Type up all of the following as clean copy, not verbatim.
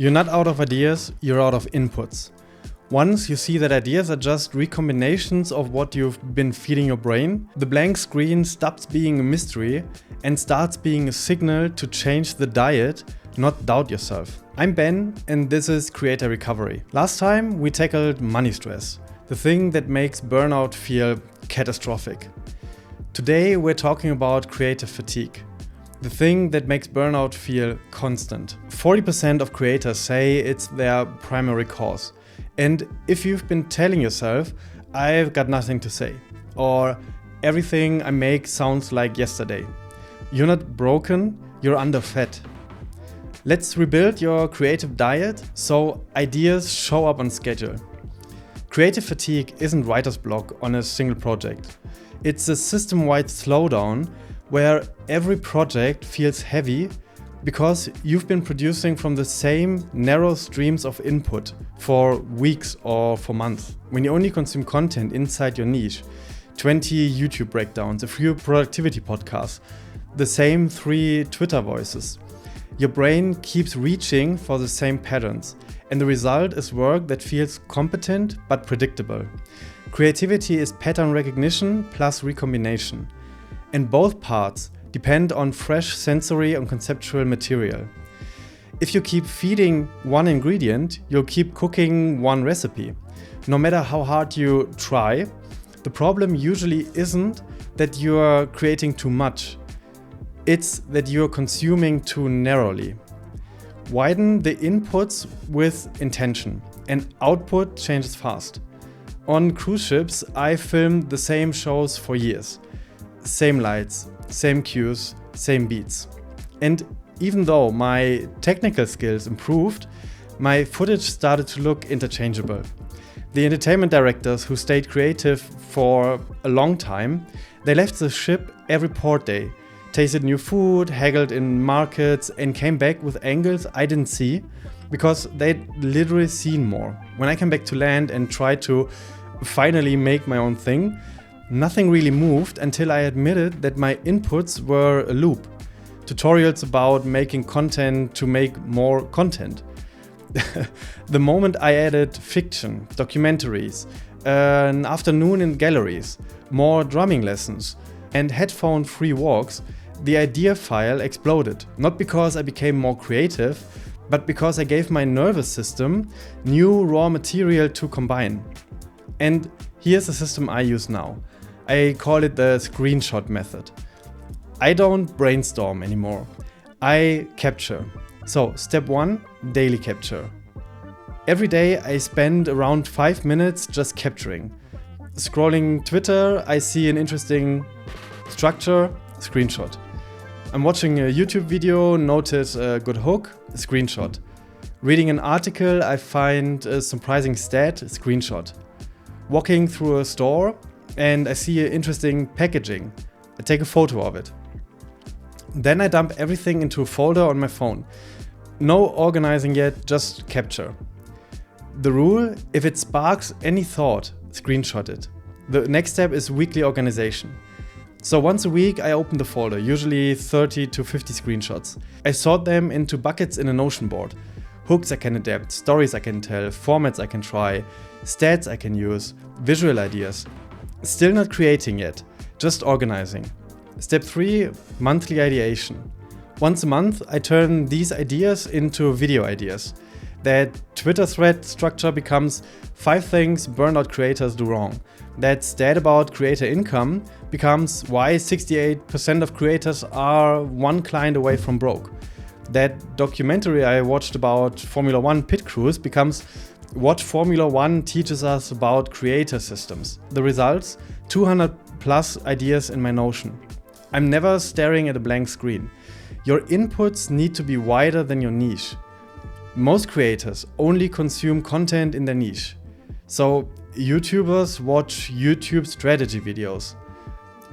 You're not out of ideas, you're out of inputs. Once you see that ideas are just recombinations of what you've been feeding your brain, the blank screen stops being a mystery and starts being a signal to change the diet, not doubt yourself. I'm Ben and this is Creator Recovery. Last time we tackled money stress, the thing that makes burnout feel catastrophic. Today we're talking about creative fatigue. The thing that makes burnout feel constant. 40% of creators say it's their primary cause. And if you've been telling yourself, I've got nothing to say, or everything I make sounds like yesterday, you're not broken, you're underfed. Let's rebuild your creative diet so ideas show up on schedule. Creative fatigue isn't writer's block on a single project. It's a system-wide slowdown where every project feels heavy because you've been producing from the same narrow streams of input for weeks or for months. When you only consume content inside your niche, 20 YouTube breakdowns, a few productivity podcasts, the same 3 Twitter voices, your brain keeps reaching for the same patterns, and the result is work that feels competent but predictable. Creativity is pattern recognition plus recombination. And both parts depend on fresh sensory and conceptual material. If you keep feeding one ingredient, you'll keep cooking one recipe. No matter how hard you try, the problem usually isn't that you're creating too much. It's that you're consuming too narrowly. Widen the inputs with intention, and output changes fast. On cruise ships, I filmed the same shows for years. Same lights, same cues, same beats. And even though my technical skills improved, my footage started to look interchangeable. The entertainment directors who stayed creative for a long time, they left the ship every port day, tasted new food, haggled in markets, and came back with angles I didn't see because they'd literally seen more. When I came back to land and tried to finally make my own thing, nothing really moved until I admitted that my inputs were a loop. Tutorials about making content to make more content. The moment I added fiction, documentaries, an afternoon in galleries, more drumming lessons, and headphone-free walks, the idea file exploded. Not because I became more creative, but because I gave my nervous system new raw material to combine. And here's the system I use now. I call it the screenshot method. I don't brainstorm anymore. I capture. So, step 1, daily capture. Every day I spend around 5 minutes just capturing. Scrolling Twitter, I see an interesting structure, screenshot. I'm watching a YouTube video, notice a good hook, screenshot. Reading an article, I find a surprising stat, screenshot. Walking through a store, and I see an interesting packaging. I take a photo of it. Then I dump everything into a folder on my phone. No organizing yet, just capture. The rule, if it sparks any thought, screenshot it. The next step is weekly organization. So once a week I open the folder, usually 30 to 50 screenshots. I sort them into buckets in a Notion board. Hooks I can adapt, stories I can tell, formats I can try, stats I can use, visual ideas. Still not creating yet, just organizing. Step 3, monthly ideation. Once a month, I turn these ideas into video ideas. That Twitter thread structure becomes 5 things burnout creators do wrong. That stat about creator income becomes why 68% of creators are one client away from broke. That documentary I watched about Formula 1 pit crews becomes what Formula 1 teaches us about creator systems. The results? 200 plus ideas in my Notion. I'm never staring at a blank screen. Your inputs need to be wider than your niche. Most creators only consume content in their niche. So YouTubers watch YouTube strategy videos.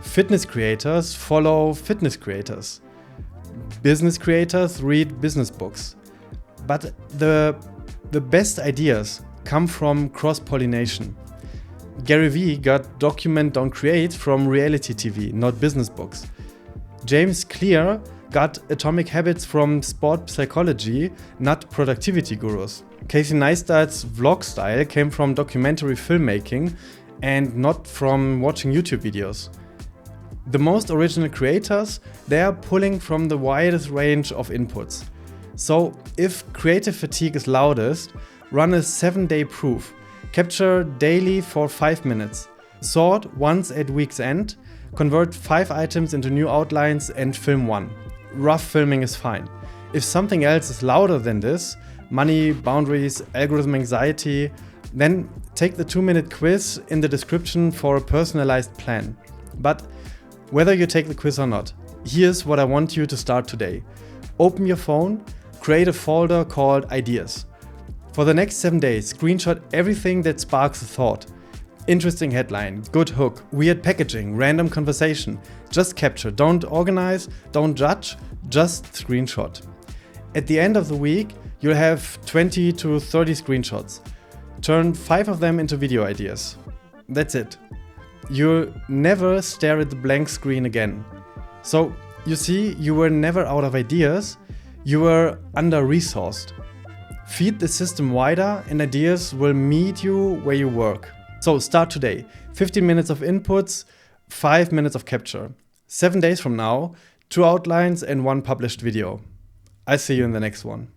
Fitness creators follow fitness creators. Business creators read business books. But the best ideas come from cross-pollination. Gary Vee got document, don't create from reality TV, not business books. James Clear got atomic habits from sport psychology, not productivity gurus. Casey Neistat's vlog style came from documentary filmmaking and not from watching YouTube videos. The most original creators, they are pulling from the widest range of inputs. So if creative fatigue is loudest, run a 7-day proof. Capture daily for 5 minutes. Sort once at week's end. Convert 5 items into new outlines and film 1. Rough filming is fine. If something else is louder than this, money, boundaries, algorithm anxiety, then take the 2-minute quiz in the description for a personalized plan. But whether you take the quiz or not, here's what I want you to start today. Open your phone, create a folder called Ideas. For the next 7 days, screenshot everything that sparks a thought. Interesting headline, good hook, weird packaging, random conversation. Just capture, don't organize, don't judge, just screenshot. At the end of the week, you'll have 20 to 30 screenshots. Turn 5 of them into video ideas. That's it. You'll never stare at the blank screen again. So, you see, you were never out of ideas, you were under-resourced. Feed the system wider and ideas will meet you where you work. So start today. 15 minutes of inputs, 5 minutes of capture. 7 days from now, 2 outlines and 1 published video. I'll see you in the next one.